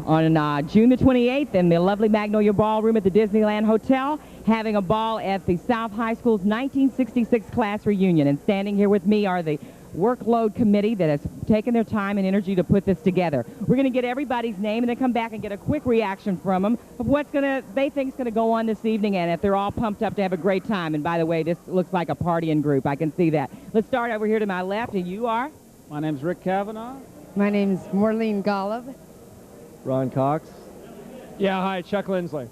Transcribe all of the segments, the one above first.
on June the 28th in the lovely Magnolia Ballroom at the Disneyland Hotel, having a ball at the South High School's 1966 class reunion. And standing here with me are the workload committee that has taken their time and energy to put this together. We're going to get everybody's name and then come back and get a quick reaction from them of what's they think is going to go on this evening, and if they're all pumped up to have a great time. And by the way, this looks like a partying group. I can see that. Let's start over here to my left, and you are? My name's Rick Kavanaugh. My name's Maureen Golub. Ron Cox. Yeah, hi, Chuck Lindsley.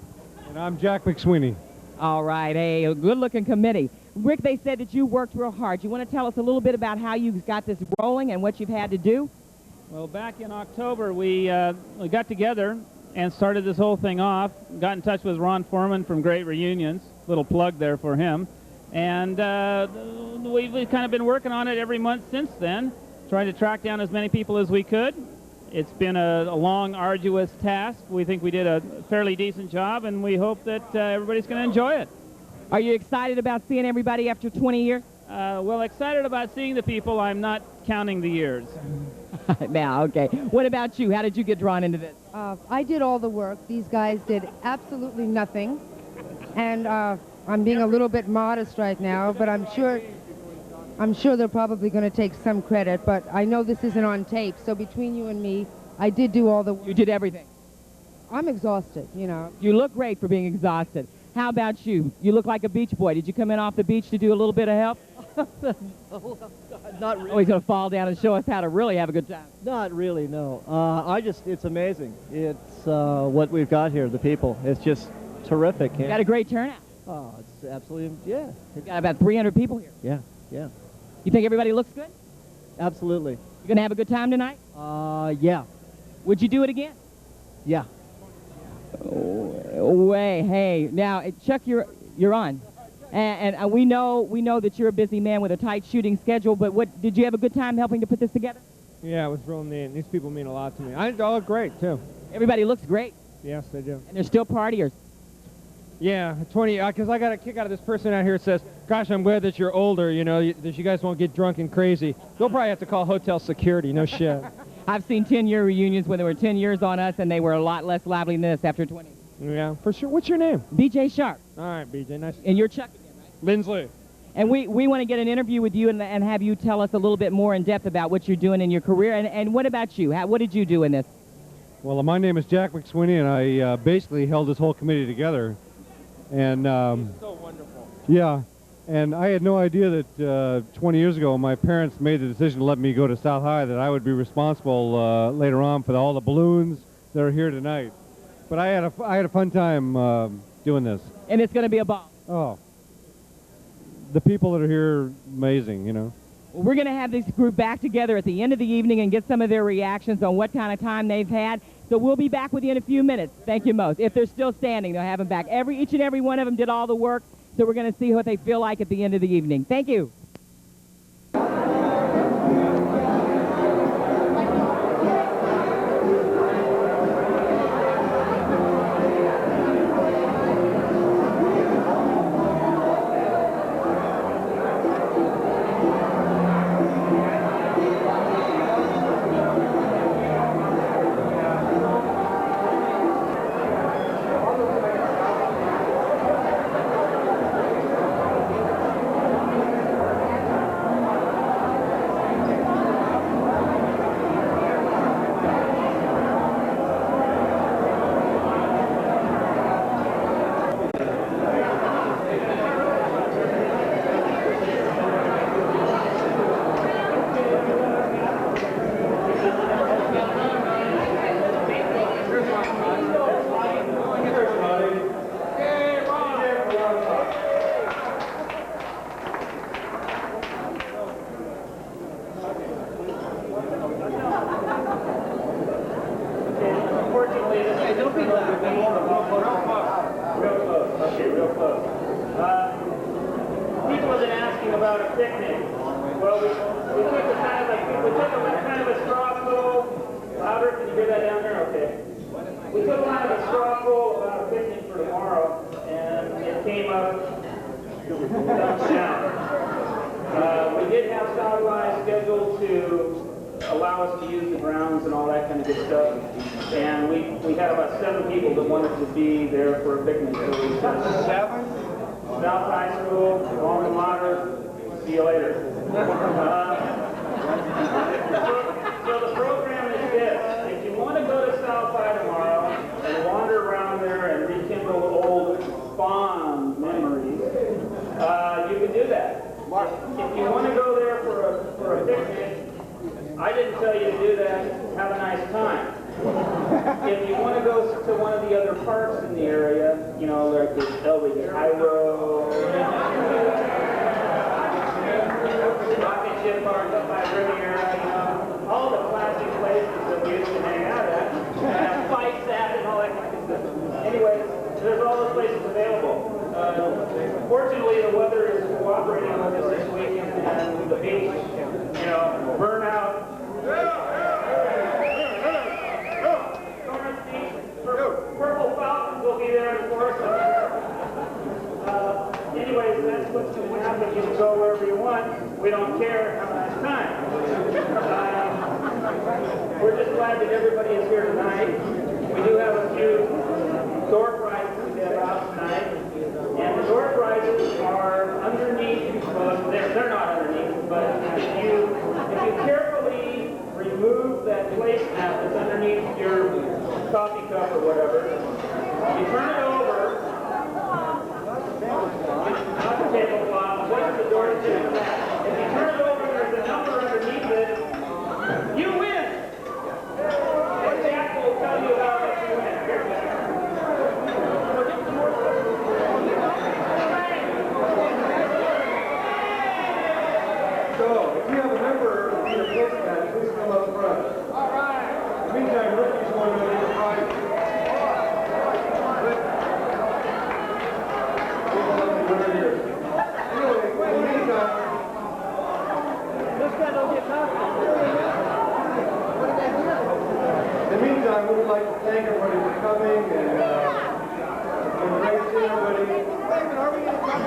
And I'm Jack McSweeney. All right, hey, a good-looking committee. Rick, they said that you worked real hard. You want to tell us a little bit about how you got this rolling and what you've had to do? Well, back in October, we got together and started this whole thing off. Got in touch with Ron Foreman from Great Reunions. Little plug there for him. And we've kind of been working on it every month since then, trying to track down as many people as we could. It's been a long, arduous task. We think we did a fairly decent job, and we hope that everybody's going to enjoy it. Are you excited about seeing everybody after 20 years? Well, excited about seeing the people. I'm not counting the years. Now, okay. What about you? How did you get drawn into this? I did all the work. These guys did absolutely nothing. And I'm being a little bit modest right now, but I'm sure they're probably going to take some credit. But I know this isn't on tape, so between you and me, I did do all the work. You did everything. I'm exhausted, you know. You look great for being exhausted. How about you? You look like a beach boy. Did you come in off the beach to do a little bit of help? Not really. Oh, he's going to fall down and show us how to really have a good time. Not really, no. It's amazing. It's what we've got here, the people. It's just terrific. You got a great turnout. Oh, it's absolutely, yeah. We've got about 300 people here. Yeah, yeah. You think everybody looks good? Absolutely. You going to have a good time tonight? Yeah. Would you do it again? Yeah. Hey, now Chuck, you're on, and we know that you're a busy man with a tight shooting schedule. But did you have a good time helping to put this together? Yeah, it was real neat. These people mean a lot to me. I look great too. Everybody looks great. Yes, they do. And they're still partiers. Yeah, 20. Because I got a kick out of this person out here that says, "Gosh, I'm glad that you're older. You know, that you guys won't get drunk and crazy." They'll probably have to call hotel security. No shit. I've seen 10-year reunions when there were 10 years on us, and they were a lot less lively than this after 20. Yeah, for sure. What's your name? BJ Sharp. All right, BJ. Nice. And you're Chuck again, right? Lindsley. And we want to get an interview with you and have you tell us a little bit more in depth about what you're doing in your career. And what about you? What did you do in this? Well, my name is Jack McSweeney, and I basically held this whole committee together. And so wonderful. Yeah, and I had no idea that 20 years ago my parents made the decision to let me go to South High, that I would be responsible later on for all the balloons that are here tonight. But I had a fun time doing this. And it's going to be a ball. Oh, the people that are here, amazing, you know. Well, we're going to have this group back together at the end of the evening and get some of their reactions on what kind of time they've had. So we'll be back with you in a few minutes. Thank you most. If they're still standing, they'll have them back. Each and every one of them did all the work, so we're going to see what they feel like at the end of the evening. Thank you. People have been asking about a picnic. Well, we took a kind of a straw poll. Louder, can you hear that down there? Okay. We took kind of a straw poll about a picnic for tomorrow, and it came up thumbs down. We did have South High scheduled to allow us to use the grounds and all that kind of good stuff. And we had about 7 people that wanted to be there for a picnic. So we said, 7? South High School, alma mater, see you later. So the program is this. If you want to go to South High tomorrow and wander around there and rekindle old fond memories, you can do that. If you want to go there for a picnic, I didn't tell you to do that. Have a nice time. If you want to go to one of the other parks in the area, you know, like the Elway Cairo, Rocket Ship Park up by Riviera, you know, all the classic places that we used to hang out at, and fights at, and all that kind of stuff. Anyways, there's all those places available. Fortunately, the weather is cooperating with us this weekend, and the beach, you know, burnout. Storm Beach, Purple Falcons will be there, of course. Anyways, that's what's going to happen. You can go wherever you want. We don't care. Have a nice time. We're just glad that everybody is here tonight. We do have a few door prizes to give out tonight. And the door prizes are underneath, well, they're not underneath, but if you carefully remove that placemat that's underneath your coffee cup or whatever, you turn it over, not the tablecloth, what's the door to do? If you turn it over, there's a number underneath it, you win! And Jack will tell you how that you win. Here's that. So, if you have a member in your placemat, please come up front. All right. In the meantime, Ricky's going to leave the prize. Anyway, in the meantime, this guy don't get nothing. In the meantime, we would like to thank everybody for coming and it's been great seeing everybody. Are we going to come?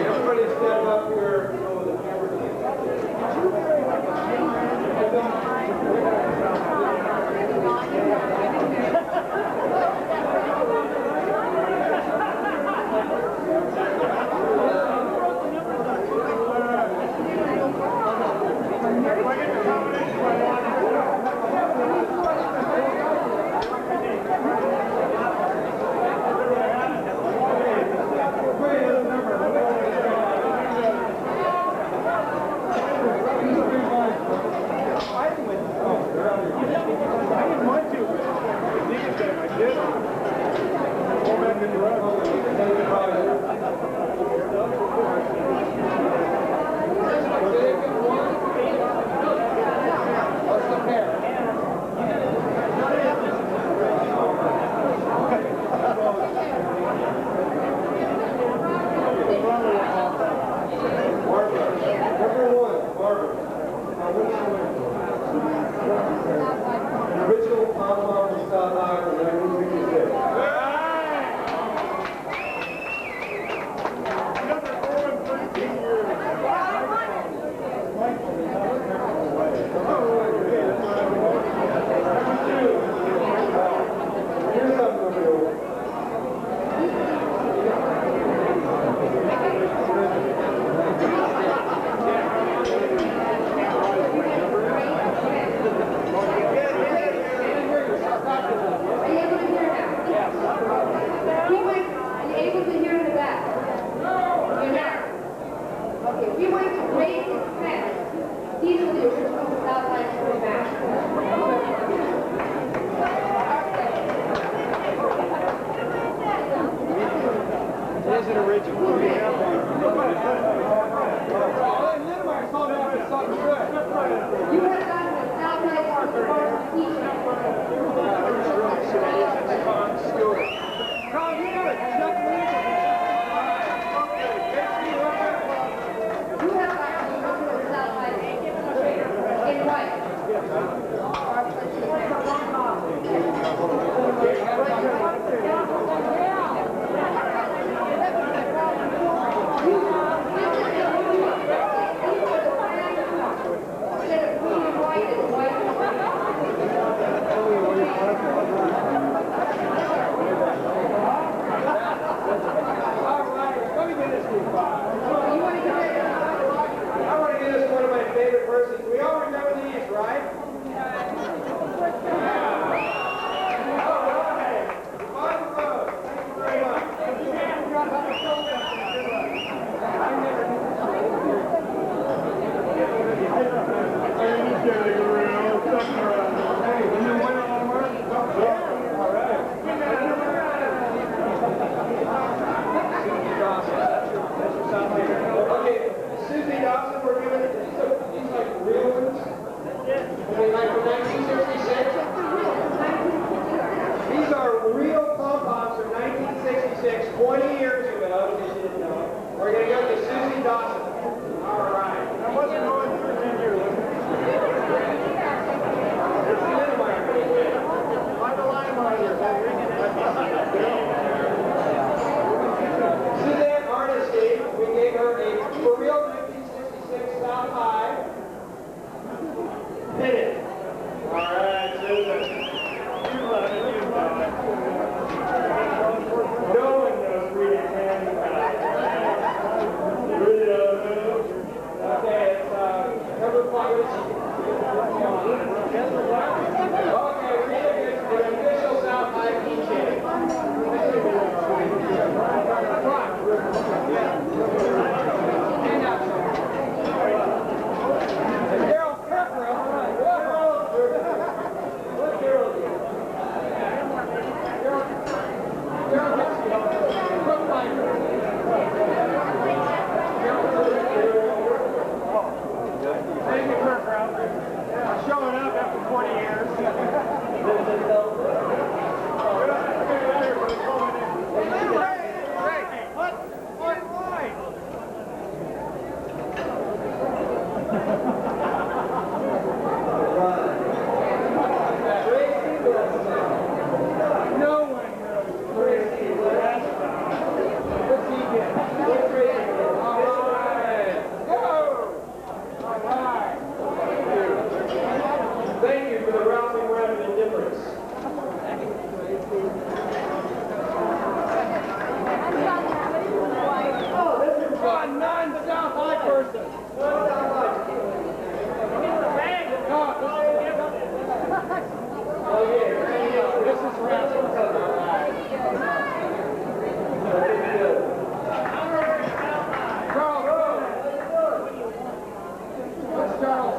Everybody stand up here so the camera original pom-pom from South High from 1966. Here's something over here. South High. Hit it. All right, super. You love it, you love it. No one knows reading hands. You really don't know. Okay, it's number 5. Okay, read it. The official South High keychain. Showing up after 20 years. No one knows Tracy West. What's he get? What's Tracy get? All right. Go! All right. Thank you for the rousing round of indifference. Oh, this is fun. Non-South High person. Non-South High. Oh, yeah. This is rousing. Charles, go. What's Charles?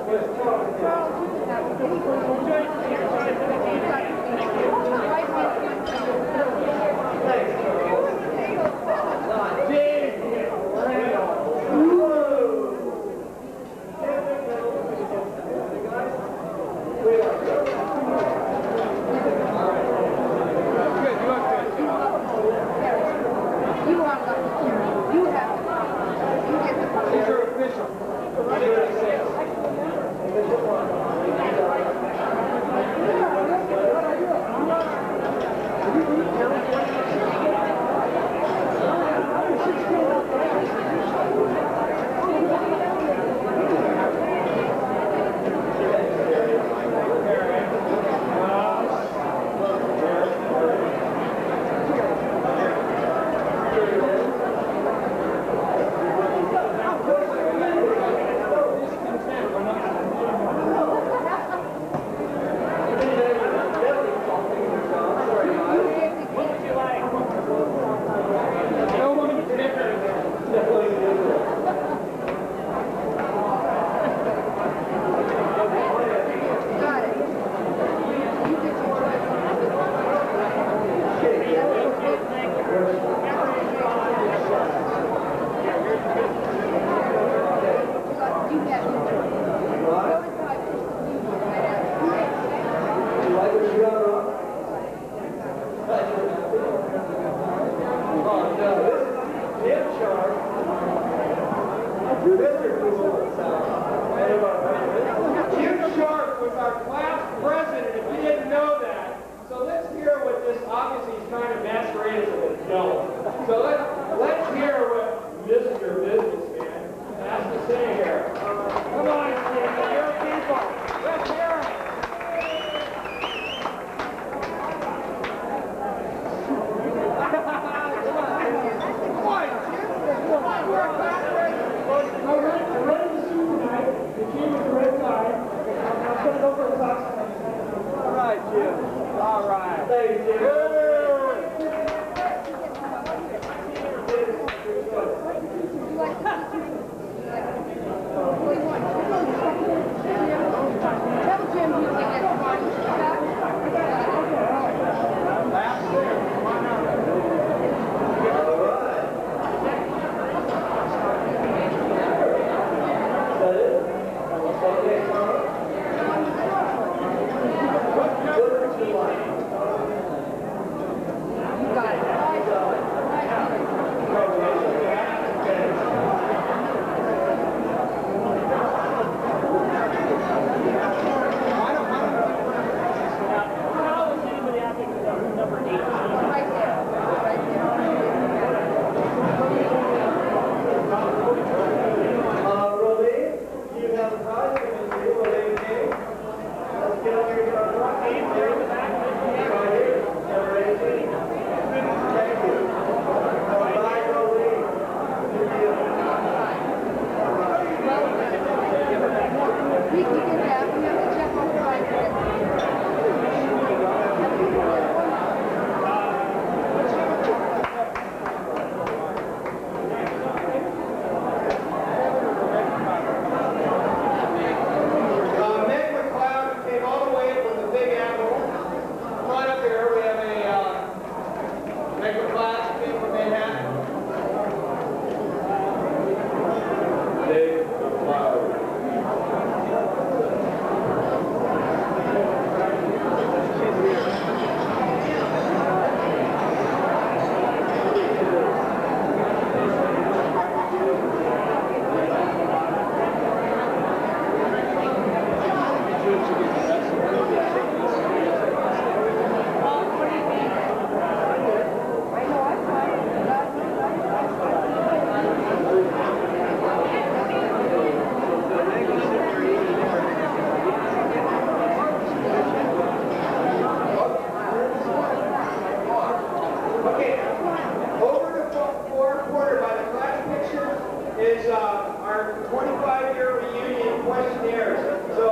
25-year reunion questionnaires. So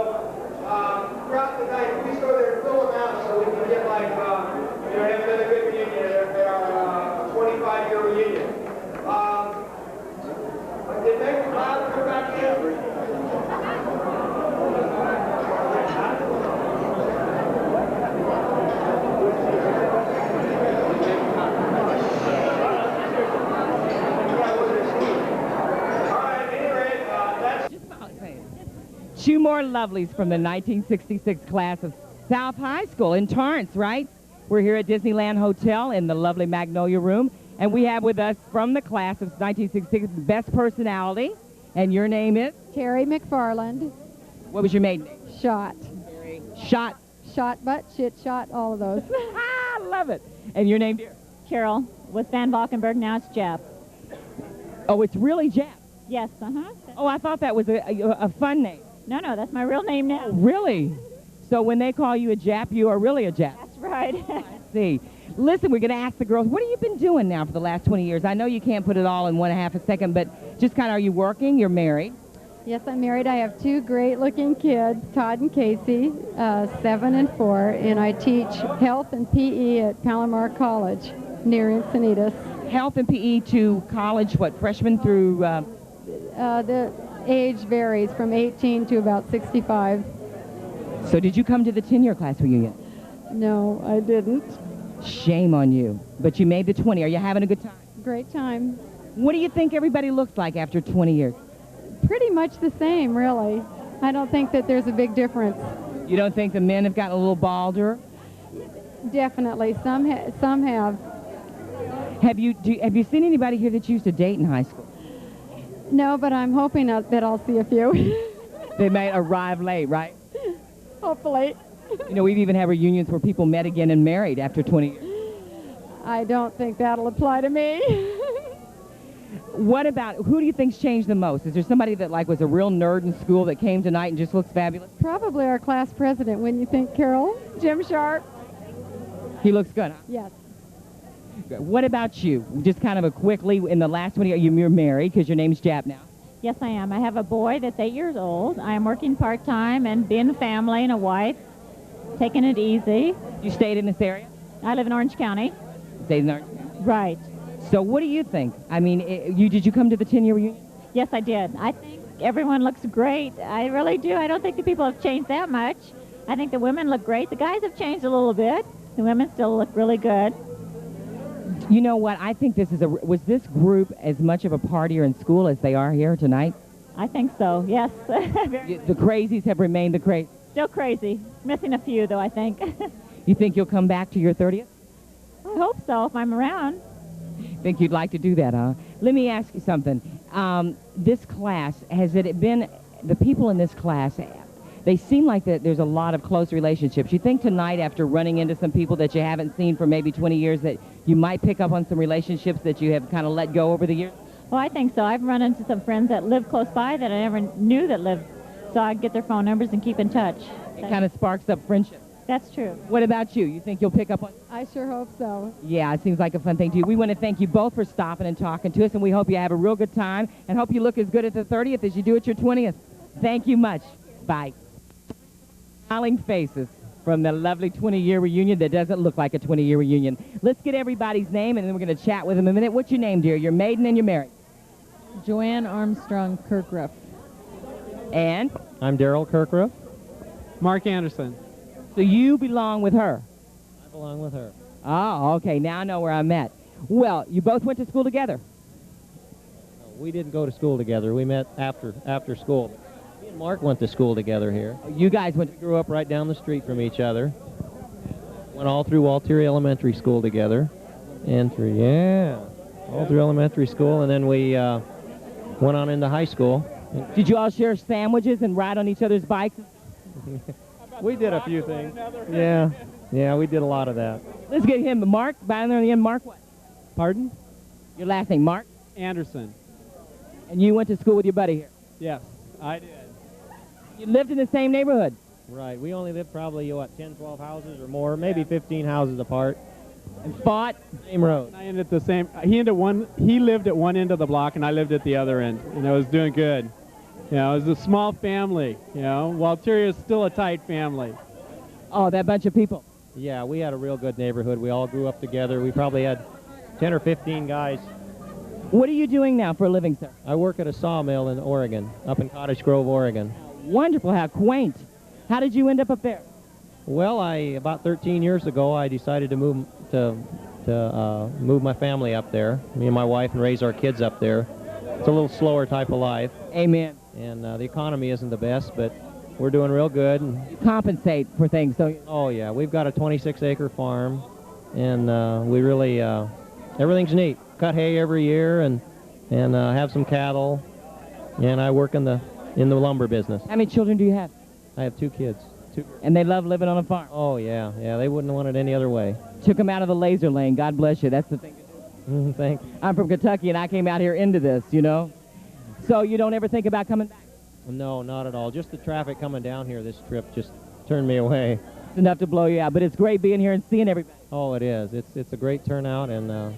throughout the night, please go there and fill them out so we can get like, have another good reunion at our 25-year reunion. Did Megan Cloud come back in? Two more lovelies from the 1966 class of South High School in Torrance, right? We're here at Disneyland Hotel in the lovely Magnolia Room, and we have with us from the class of 1966 Best Personality, and your name is? Terry McFarland. What was your maiden name? Shot. Shot. Shot butt, shit shot, all of those. I love it. And your name, dear? Carol with Van Valkenburg. Now it's Jeff. Oh, it's really Jeff. Yes, uh-huh. Oh, I thought that was a fun name. No, that's my real name now. Really? So when they call you a Jap, you are really a Jap. That's right. I see. Listen, we're going to ask the girls, what have you been doing now for the last 20 years? I know you can't put it all in 1.5 seconds, but just kind of, are you working? You're married? Yes, I'm married. I have two great-looking kids, Todd and Casey, 7 and 4, and I teach health and PE at Palomar College near Encinitas. Health and PE to college, what, freshman through? The age varies from 18 to about 65. So did you come to the 10-year class reunion? No, I didn't. Shame on you. But you made the 20. Are you having a good time? Great time. What do you think everybody looks like after 20 years? Pretty much the same, really. I don't think that there's a big difference. You don't think the men have gotten a little balder? Definitely. Some have. Have you seen anybody here that you used to date in high school? No, but I'm hoping that I'll see a few. They may arrive late, right? Hopefully. You know, we've even had reunions where people met again and married after 20 years. I don't think that'll apply to me. What about, who do you think's changed the most? Is there somebody that like was a real nerd in school that came tonight and just looks fabulous? Probably our class president, wouldn't you think, Carol? Jim Sharp. He looks good, huh? Yes. What about you? Just kind of a quickly, in the last 20 years, you're married because your name's Jap now. Yes, I am. I have a boy that's 8 years old. I am working part-time and being a family and a wife, taking it easy. You stayed in this area? I live in Orange County. Stayed in Orange County. Right. So what do you think? I mean, did you come to the 10-year reunion? Yes, I did. I think everyone looks great. I really do. I don't think the people have changed that much. I think the women look great. The guys have changed a little bit. The women still look really good. You know what? I think was this group as much of a partier in school as they are here tonight? I think so, yes. The crazies have remained the crazy. Still crazy. Missing a few, though, I think. You think you'll come back to your 30th? I hope so, if I'm around. Think you'd like to do that, huh? Let me ask you something. This class, has it been, the people in this class, they seem like that there's a lot of close relationships. You think tonight, after running into some people that you haven't seen for maybe 20 years, that you might pick up on some relationships that you have kind of let go over the years? Well, I think so. I've run into some friends that live close by that I never knew that lived, so I get their phone numbers and keep in touch. It kind of sparks up friendship. That's true. What about you? You think you'll pick up on? I sure hope so. Yeah, it seems like a fun thing to you. We want to thank you both for stopping and talking to us, and we hope you have a real good time and hope you look as good at the 30th as you do at your 20th. Thank you much. Bye. Smiling faces from the lovely 20-year reunion that doesn't look like a 20-year reunion. Let's get everybody's name, and then we're going to chat with them a minute. What's your name, dear? You're maiden and you're married. Joanne Armstrong Kirkruff. And? I'm Daryl Kirkruff. Mark Anderson. So you belong with her? I belong with her. Oh, okay. Now I know where I'm at. Well, you both went to school together? We didn't go to school together. We met after school. Me and Mark went to school together here. You guys went. We grew up right down the street from each other. Went all through Walter Elementary School together. And all through elementary school, and then we went on into high school. Did you all share sandwiches and ride on each other's bikes? We did a few things. Yeah, we did a lot of that. Let's get him. Mark, by the end, Mark what? Pardon? Your last name, Mark? Anderson. And you went to school with your buddy here? Yes, I did. You lived in the same neighborhood? Right. We only lived probably, 10, 12 houses or more, maybe 15 houses apart. And fought? Same road. I ended at the same, he lived at one end of the block and I lived at the other end, and I was doing good. You know, it was a small family. You know, Walteria is still a tight family. Oh, that bunch of people. Yeah, we had a real good neighborhood. We all grew up together. We probably had 10 or 15 guys. What are you doing now for a living, sir? I work at a sawmill in Oregon, up in Cottage Grove, Oregon. Wonderful, how quaint. How did you end up there? Well, about 13 years ago, I decided to move my family up there, me and my wife, and raise our kids up there. It's a little slower type of life. Amen. And the economy isn't the best, but we're doing real good. And you compensate for things, don't you? Oh, yeah. We've got a 26-acre farm, and we really, everything's neat. Cut hay every year and have some cattle, and I work in the lumber business. How many children do you have? I have 2 kids. 2. And they love living on a farm? Oh, yeah. Yeah, they wouldn't want it any other way. Took them out of the laser lane. God bless you. That's the thing to do. Thanks. I'm from Kentucky, and I came out here into this, you know. So you don't ever think about coming back? No, not at all. Just the traffic coming down here this trip just turned me away. It's enough to blow you out, but it's great being here and seeing everybody. Oh, it is. It's a great turnout, and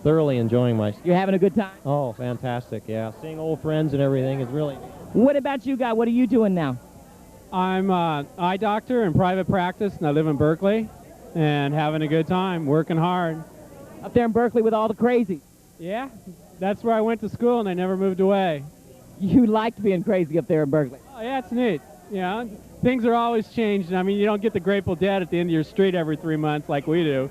thoroughly enjoying myself. You're having a good time? Oh, fantastic, yeah. Seeing old friends and everything is really... What about you guys? What are you doing now? I'm an eye doctor in private practice, and I live in Berkeley, and having a good time, working hard. Up there in Berkeley with all the crazy? Yeah, that's where I went to school, and I never moved away. You liked being crazy up there in Berkeley? Oh, yeah, it's neat. Yeah, things are always changing. I mean, you don't get the Grateful Dead at the end of your street every 3 months like we do.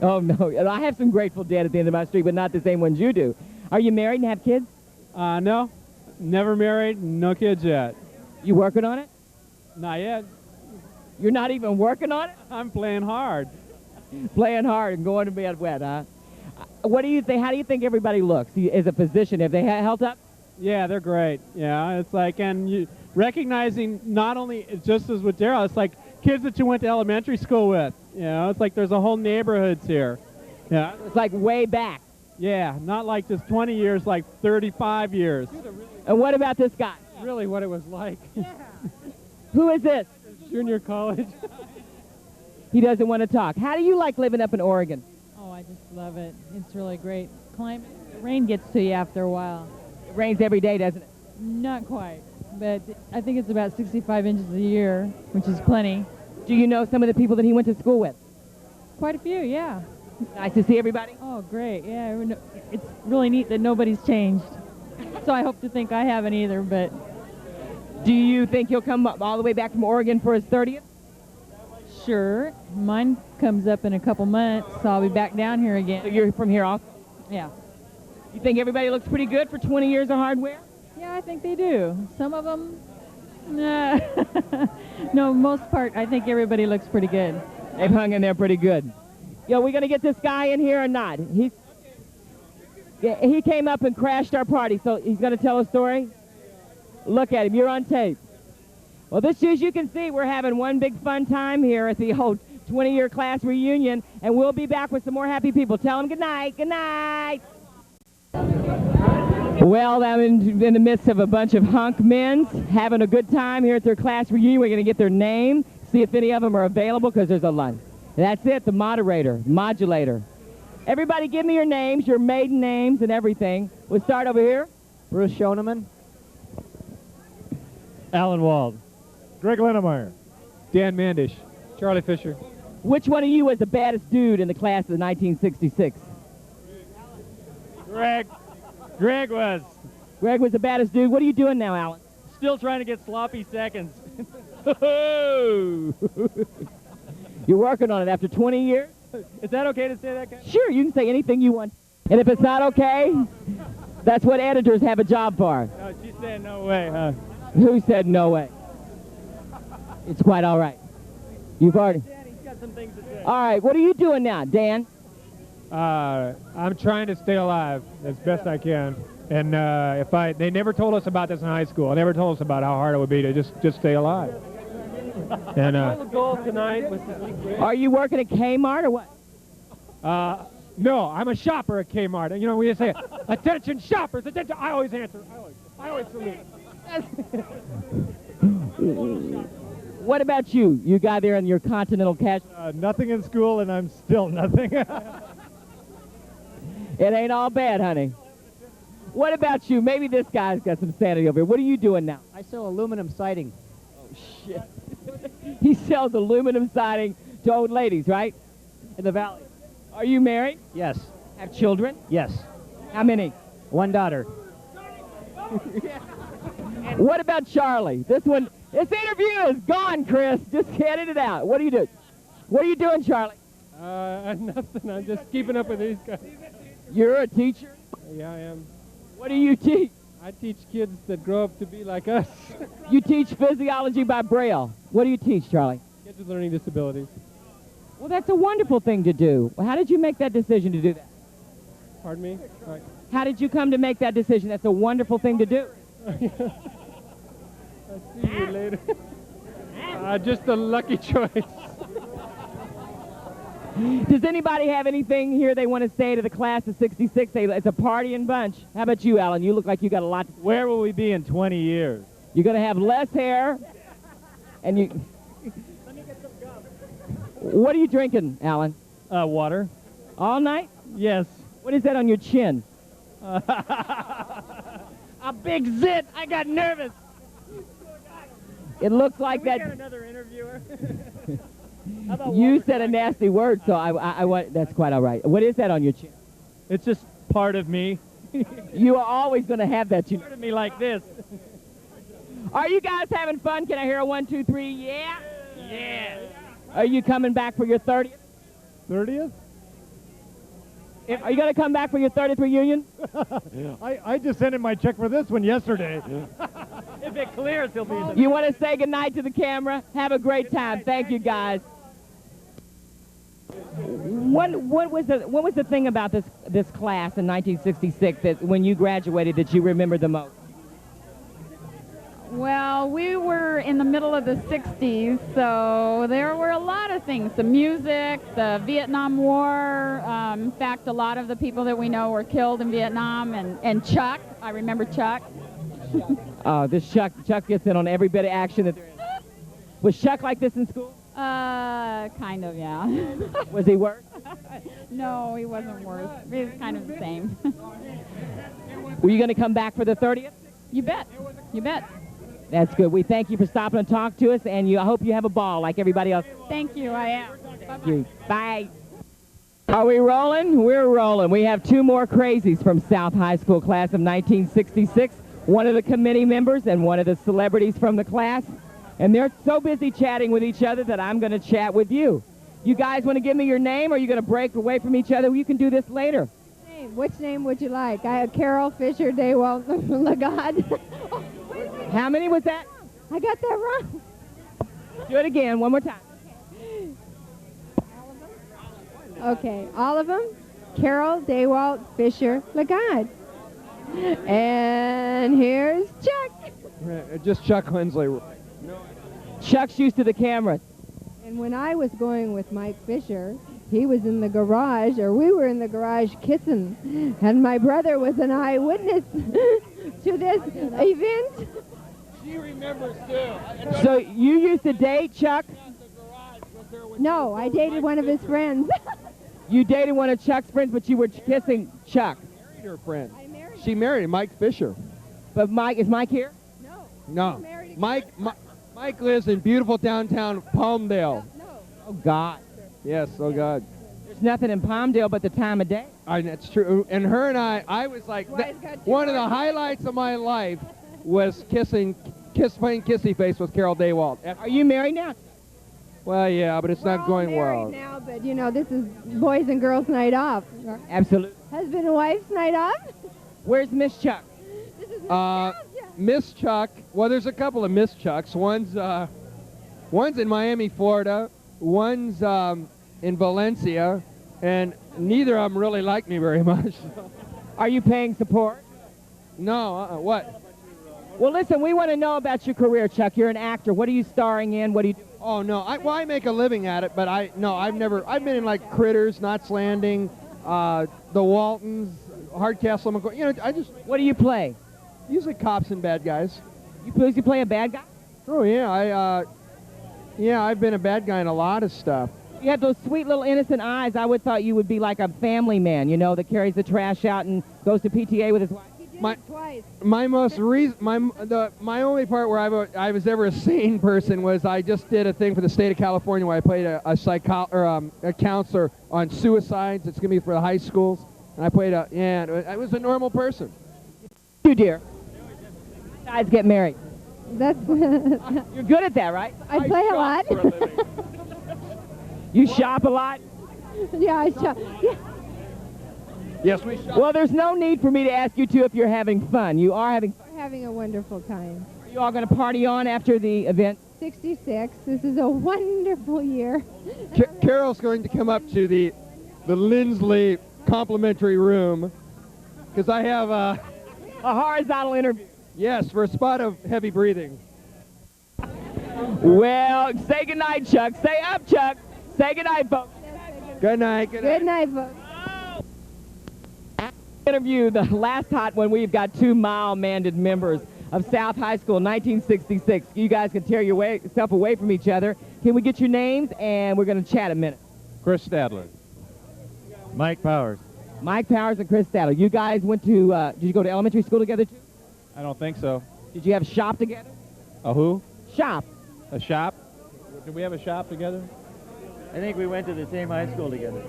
Oh, no. I have some Grateful Dead at the end of my street, but not the same ones you do. Are you married and have kids? No. Never married, no kids yet. You working on it? Not yet. You're not even working on it? I'm playing hard. Playing hard and going to bed wet, huh? What do you think? How do you think everybody looks as a physician? Have they held up? Yeah, they're great. Yeah, it's like, and you recognizing not only just as with Daryl, it's like kids that you went to elementary school with. You know, it's like there's a whole neighborhoods here. Yeah. It's like way back. Yeah, not like just 20 years, like 35 years. And what about this guy? Really what it was like. Yeah. Who is this? Junior college. He doesn't want to talk. How do you like living up in Oregon? Oh, I just love it. It's really great. Climate. The rain gets to you after a while. It rains every day, doesn't it? Not quite, but I think it's about 65 inches a year, which is plenty. Do you know some of the people that he went to school with? Quite a few, yeah. Nice to see everybody? Oh, great. Yeah, it's really neat that nobody's changed. So I hope to think I haven't either, but... Do you think he'll come all the way back from Oregon for his 30th? Sure. Mine comes up in a couple months, so I'll be back down here again. So you're from here also? Yeah. You think everybody looks pretty good for 20 years of hardware? Yeah, I think they do. Some of them... No, most part, I think everybody looks pretty good. They've hung in there pretty good. Yo, we going to get this guy in here or not? He came up and crashed our party, so he's going to tell a story? Look at him. You're on tape. Well, as you can see, we're having one big fun time here at the old 20-year class reunion, and we'll be back with some more happy people. Tell them good night. Good night. Well, I'm in the midst of a bunch of hunk men having a good time here at their class reunion. We're going to get their name, see if any of them are available, because there's a lot. That's it, the modulator. Everybody give me your names, your maiden names and everything. We'll start over here. Bruce Schoeneman. Alan Wald. Greg Lennemeyer. Dan Mandish. Charlie Fisher. Which one of you was the baddest dude in the class of 1966? Greg was. Greg was the baddest dude. What are you doing now, Alan? Still trying to get sloppy seconds. You're working on it after 20 years? Is that okay to say that, guy? Sure, you can say anything you want. And if it's not okay, that's what editors have a job for. No, she said no way, huh? Who said no way? It's quite all right. You've already... Danny's got some things to say. All right, what are you doing now, Dan? I'm trying to stay alive as best I can. And they never told us about this in high school. They never told us about how hard it would be to just stay alive. And the goal tonight was to... Are you working at Kmart or what? no, I'm a shopper at Kmart. You know, we just say, attention shoppers, attention. I always answer. I always salute. What about you? You guy there in your Continental Cash? Nothing in school, and I'm still nothing. It ain't all bad, honey. What about you? Maybe this guy's got some sanity over here. What are you doing now? I sell aluminum siding. Oh, shit. He sells aluminum siding to old ladies, right? In the valley. Are you married? Yes. Have children? Yes. How many? One daughter. What about Charlie? This interview is gone, Chris. Just edit it out. What are you doing? What are you doing, Charlie? Nothing. I'm just keeping up with these guys. You're a teacher? Yeah, I am. What do you teach? I teach kids that grow up to be like us. You teach physiology by Braille. What do you teach, Charlie? Kids with learning disabilities. Well, that's a wonderful thing to do. How did you make that decision to do that? Pardon me? Right. How did you come to make that decision? That's a wonderful thing to do. I'll see you later. Just a lucky choice. Does anybody have anything here they want to say to the class of 66? It's a partying bunch. How about you, Alan? You look like you got a lot to say. Where will we be in 20 years? You're going to have less hair, and you... What are you drinking, Alan? Water. All night? Yes. What is that on your chin? A big zit. I got nervous. It looks like Can we that... get another interviewer? You said a nasty word, so I want... That's quite all right. What is that on your chin? It's just part of me. You are always going to have that. Part of me like this. Are you guys having fun? Can I hear a 1, 2, 3? Yeah? Yeah. Are you coming back for your 30th? 30th? Are you going to come back for your 30th reunion? I just sent in my check for this one yesterday. If it clears, he'll be there. You want to say goodnight to the camera? Have a great time. Thank you, guys. What was the thing about this class in 1966 that when you graduated that you remember the most? Well, we were in the middle of the 60s, so there were a lot of things. The music, the Vietnam War. In fact, a lot of the people that we know were killed in Vietnam, and Chuck. I remember Chuck. This Chuck gets in on every bit of action that there is. Was Chuck like this in school? Kind of, yeah. Was he worse? No, he wasn't worse. He was kind of the same. Were you going to come back for the 30th? You bet. You bet. That's good. We thank you for stopping and talk to us, and I hope you have a ball like everybody else. Thank you. I am. Thank you. Bye. Are we rolling? We're rolling. We have two more crazies from South High School class of 1966. One of the committee members and one of the celebrities from the class. And they're so busy chatting with each other that I'm going to chat with you. You guys want to give me your name, or are you going to break away from each other? You can do this later. Which name would you like? I have Carol Fisher Daywalt Lagod. How many was that? I got that wrong. Do it again, one more time. Okay, all of them? Carol Daywalt Fisher Lagod. And here's Chuck. Just Chuck Lindsley. Chuck's used to the camera. And when I was going with Mike Fisher, he was in the garage, or we were in the garage kissing. And my brother was an eyewitness to this event. She remembers too. So you used to date Chuck? No, I dated one of his friends. You dated one of Chuck's friends, but you were kissing Chuck. Her friend. She married Mike Fisher. But is Mike here? No. Mike lives in beautiful downtown Palmdale. Oh, God. Yes, oh, God. There's nothing in Palmdale but the time of day. That's true. And her and I was like, one of the highlights of my life was playing Kissy Face with Carol Daywalt. Are you married now? Well, yeah, but it's not going well. Now, but you know, this is boys and girls night off. Absolutely. Husband and wife's night off. Where's Miss Chuck? This is Miss Chuck. Well, there's a couple of Miss Chucks. One's in Miami, Florida. One's in Valencia, and neither of them really like me very much. Are you paying support? No. What? Well, listen, we want to know about your career, Chuck. You're an actor. What are you starring in? What do you do? Oh, no. I make a living at it, but I've been in like Critters, Knots Landing, The Waltons, Hardcastle, McCoy. You know, What do you play? Usually cops and bad guys. You usually play a bad guy? Oh, yeah. I've been a bad guy in a lot of stuff. You have those sweet little innocent eyes. I would thought you would be like a family man, you know, that carries the trash out and goes to PTA with his wife. He My only part where I was ever a sane person was I just did a thing for the state of California where I played a counselor on suicides. It's gonna be for the high schools, and I played I was a normal person. You dear. Guys get married. That's. You're good at that, right? I play a lot. You shop a lot? Yeah, I shop. Yeah. Yes, we shop. Well, there's no need for me to ask you two if you're having fun. You are having fun. We're having a wonderful time. Are you all going to party on after the event? 66. This is a wonderful year. Carol's going to come up to the Lindsley complimentary room because I have a horizontal interview. Yes, for a spot of heavy breathing. Well, say goodnight, Chuck. Say up, Chuck. Say goodnight, folks. Good night. Good night, folks. Interview, the last hot one, we've got two mild-mannered members of South High School, 1966. You guys can tear yourself away from each other. Can we get your names? And we're going to chat a minute. Chris Stadler. Mike Powers. Mike Powers and Chris Stadler. You guys went to, did you go to elementary school together too? I don't think so. Did you have shop together? A who? Shop. A shop? Did we have a shop together? I think we went to the same high school together.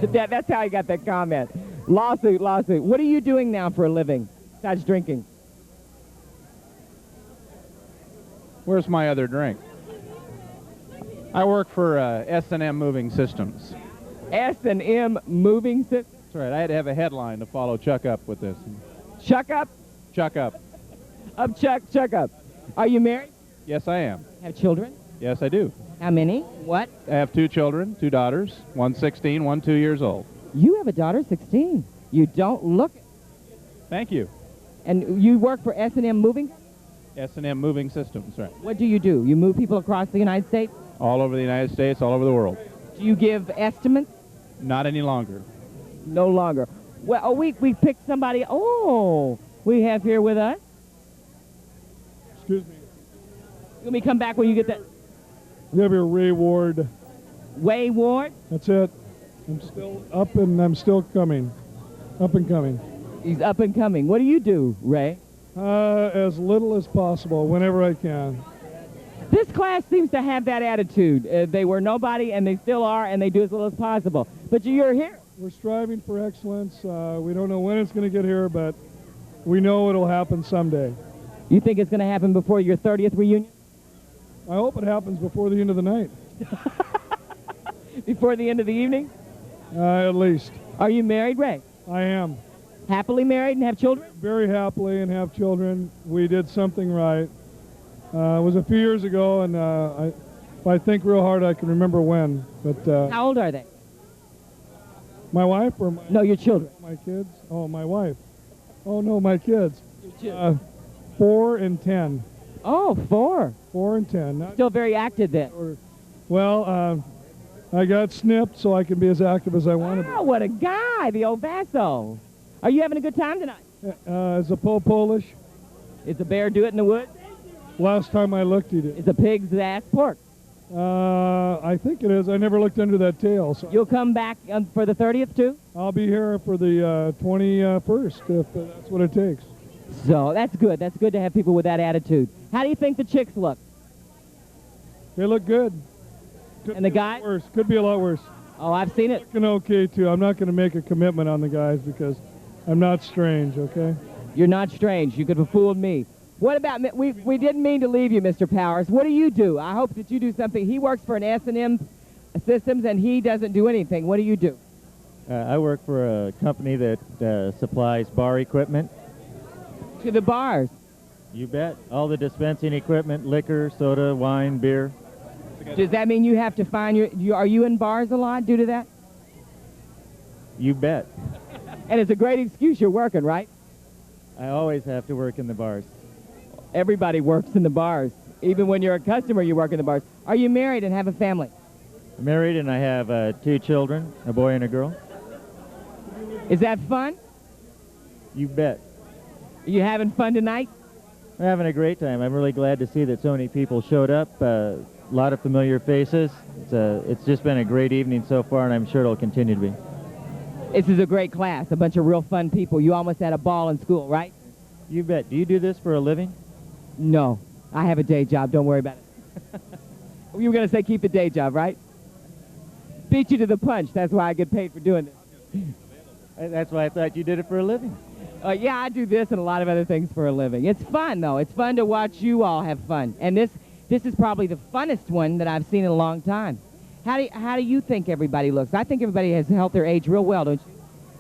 That's how I got that comment. Lawsuit. What are you doing now for a living besides drinking? Where's my other drink? I work for S&M Moving Systems. S&M Moving Systems? That's right. I had to have a headline to follow Chuck up with this. Chuck up? Chuck up. Up, Chuck up. Are you married? Yes, I am. Have children? Yes, I do. How many? What? I have two children, two daughters, one 16, one 2 years old. You have a daughter, 16. You don't look it. Thank you. And you work for S&M Moving? S&M Moving Systems, right. What do? You move people across the United States? All over the United States, all over the world. Do you give estimates? Not any longer. No longer. Well, we picked somebody. Oh, we have here with us. Excuse me. Let me come back when you get that. We have here Ray Ward. Way Ward? That's it. I'm still up and I'm still coming. Up and coming. He's up and coming. What do you do, Ray? As little as possible, whenever I can. This class seems to have that attitude. They were nobody, and they still are, and they do as little as possible. But you're here. We're striving for excellence. We don't know when it's going to get here, but we know it'll happen someday. You think it's going to happen before your 30th reunion? I hope it happens before the end of the night. Before the end of the evening? At least. Are you married, Ray? I am. Happily married and have children? Very happily and have children. We did something right. It was a few years ago, and if I think real hard, I can remember when. But how old are they? My wife or no, your children? My kids? Oh, my wife. Oh, no, my kids. Your children. 4 and 10. Oh, 4. 4 and 10. Still very active then. Well, I got snipped so I can be as active as I want to be. Oh, what a guy, the old Vaso. Are you having a good time tonight? Is a Polish? Is a bear do it in the woods? Last time I looked, he did. Is a pig's ass pork? I think it is. I never looked under that tail. So you'll come back for the 30th too? I'll be here for the 21st if that's what it takes. So that's good. That's good to have people with that attitude. How do you think the chicks look? They look good. And the guys? Worse. Could be a lot worse. Oh, I've seen it. Looking okay too. I'm not going to make a commitment on the guys because I'm not strange. Okay. You're not strange. You could have fooled me. What about we didn't mean to leave you, Mr. Powers. What do you do? I hope that you do something. He works for an S&M Systems, and he doesn't do anything. What do you do? I work for a company that supplies bar equipment. To the bars? You bet. All the dispensing equipment, liquor, soda, wine, beer. Does that mean you have to find are you in bars a lot due to that? You bet. And it's a great excuse you're working, right? I always have to work in the bars. Everybody works in the bars. Even when you're a customer, you work in the bars. Are you married and have a family? I'm married and I have 2 children, a boy and a girl. Is that fun? You bet. Are you having fun tonight? We're having a great time. I'm really glad to see that so many people showed up. A lot of familiar faces. It's just been a great evening so far, and I'm sure it'll continue to be. This is a great class, a bunch of real fun people. You almost had a ball in school, right? You bet. Do you do this for a living? No. I have a day job. Don't worry about it. You were going to say keep the day job, right? Beat you to the punch. That's why I get paid for doing this. That's why I thought you did it for a living. Yeah, I do this and a lot of other things for a living. It's fun, though. It's fun to watch you all have fun. And this is probably the funnest one that I've seen in a long time. How do you think everybody looks? I think everybody has held their age real well, don't you?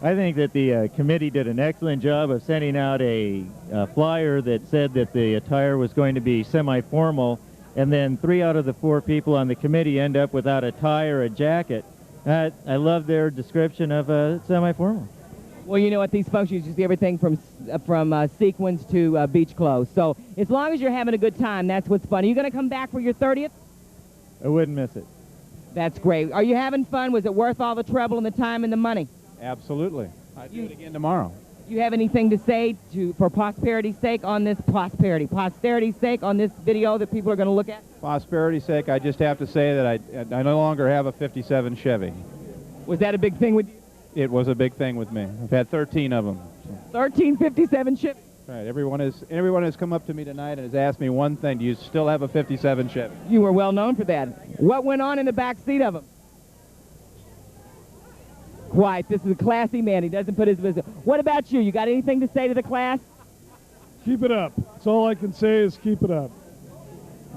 I think that the committee did an excellent job of sending out a flyer that said that the attire was going to be semi-formal, and then 3 out of the 4 people on the committee end up without a tie or a jacket. I love their description of semi-formal. Well, you know, at these functions, you see everything from sequins to beach clothes. So as long as you're having a good time, that's what's fun. Are you going to come back for your 30th? I wouldn't miss it. That's great. Are you having fun? Was it worth all the trouble and the time and the money? Absolutely. I'd do it again tomorrow. You have anything to say for posterity's sake on this posterity's sake on this video that people are going to look at? Prosperity's sake, I just have to say that I no longer have a 57 Chevy. Was that a big thing with you? It was a big thing with me. I've had 13 of them. 13 57 Chevy? Right. Everyone has come up to me tonight and has asked me one thing: do you still have a 57 Chevy? You were well known for that. What went on in the back seat of him? Quiet. This is a classy man. He doesn't put his business. What about you? You got anything to say to the class? Keep it up. That's all I can say is keep it up.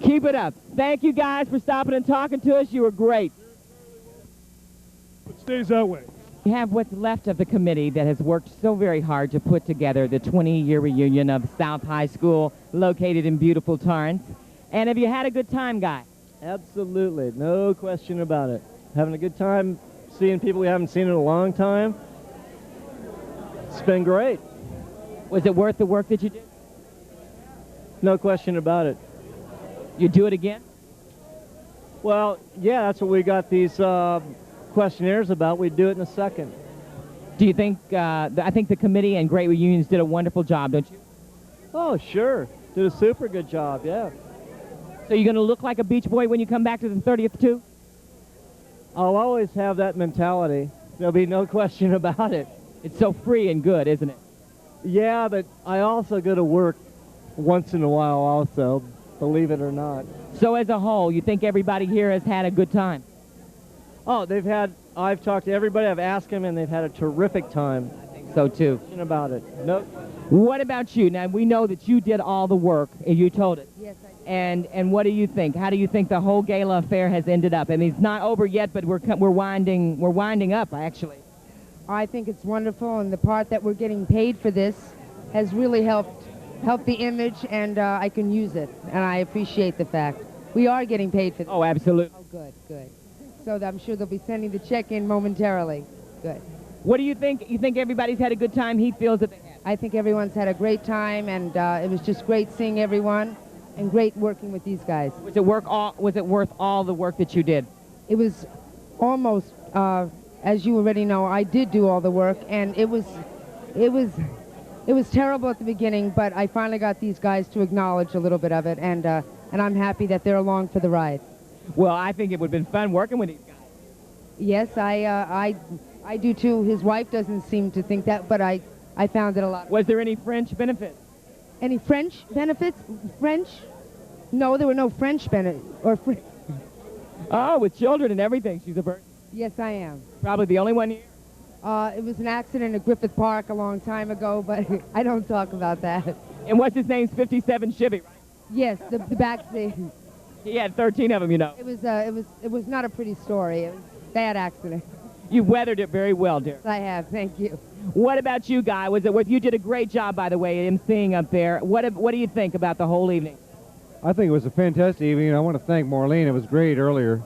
Keep it up. Thank you guys for stopping and talking to us. You were great. It stays that way. We have what's left of the committee that has worked so very hard to put together the 20-year reunion of South High School located in beautiful Torrance. And have you had a good time, guy? Absolutely. No question about it. Having a good time seeing people we haven't seen in a long time. It's been great. Was it worth the work that you did? No question about it. You do it again? Well, yeah, that's what we got these questionnaires about. We'd do it in a second. Do you think, I think the committee and Great Reunions did a wonderful job, don't you? Oh, sure. Did a super good job, yeah. So you're going to look like a beach boy when you come back to the 30th, too? I'll always have that mentality. There'll be no question about it. It's so free and good, isn't it? Yeah, but I also go to work once in a while also, believe it or not. So as a whole, you think everybody here has had a good time? Oh, I've talked to everybody, I've asked them, and they've had a terrific time. I think so, too. About it. Nope. What about you? Now, we know that you did all the work, and you told it. Yes, I did. And what do you think? How do you think the whole gala affair has ended up? I mean, it's not over yet, but we're winding up, actually. I think it's wonderful, and the part that we're getting paid for this has really helped the image, and I can use it, and I appreciate the fact. We are getting paid for this. Oh, absolutely. Oh, good, good. So I'm sure they'll be sending the check in momentarily. Good. What do you think? You think everybody's had a good time? He feels that they have. I think everyone's had a great time, and it was just great seeing everyone, and great working with these guys. Was it worth all the work that you did? It was almost, as you already know, I did do all the work, and it was terrible at the beginning, but I finally got these guys to acknowledge a little bit of it, and I'm happy that they're along for the ride. Well, I think it would have been fun working with these guys. Yes, I do too. His wife doesn't seem to think that, but I found it a lot. Was there any French benefits? Any French benefits? French? No, there were no French benefits. Oh, with children and everything, she's a bird. Yes, I am. Probably the only one here. It was an accident at Griffith Park a long time ago, but I don't talk about that. And what's his name's 57 Chevy, right? Yes, the back seat. He had 13 of them, you know. It was not a pretty story. It was a bad accident. You weathered it very well, dear. I have, thank you. What about you, Guy? Was it worth? You did a great job, by the way, emceeing up there. What do you think about the whole evening? I think it was a fantastic evening. I want to thank Marlene. It was great earlier.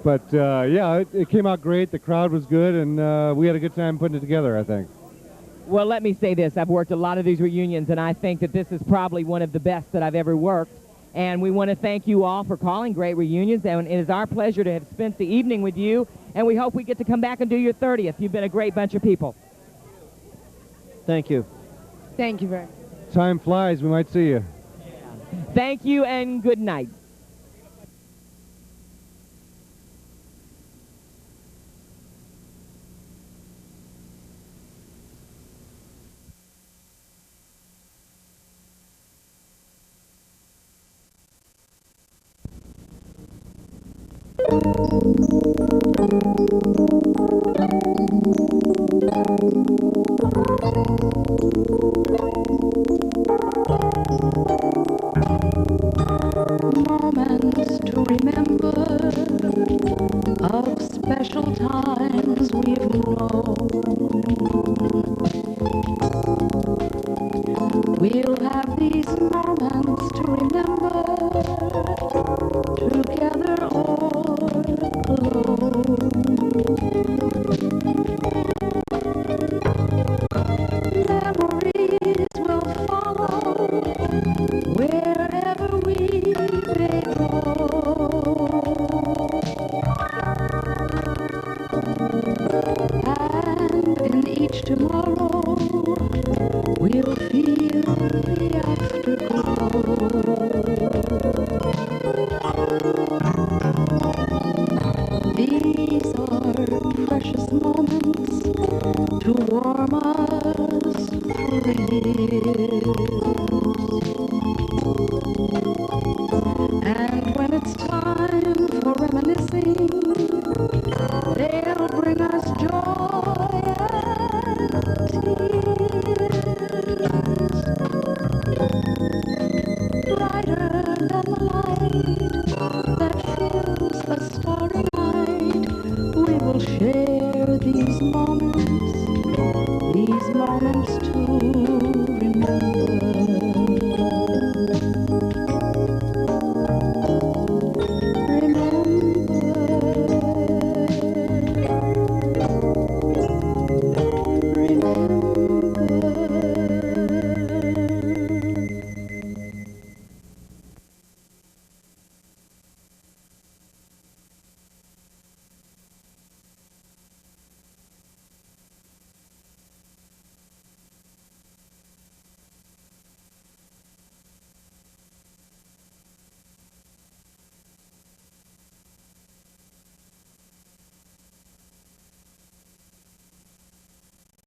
But, yeah, it came out great. The crowd was good, and we had a good time putting it together, I think. Well, let me say this. I've worked a lot of these reunions, and I think that this is probably one of the best that I've ever worked. And we want to thank you all for calling Great Reunions, and it is our pleasure to have spent the evening with you, and we hope we get to come back and do your 30th. You've been a great bunch of people. Thank you. Thank you very much. Time flies. We might see you. Thank you, and good night. Moments to remember of special times we've known. We'll have these moments to remember, together or alone. Memories will follow wherever we may go. And in each tomorrow, we'll feel the afterglow.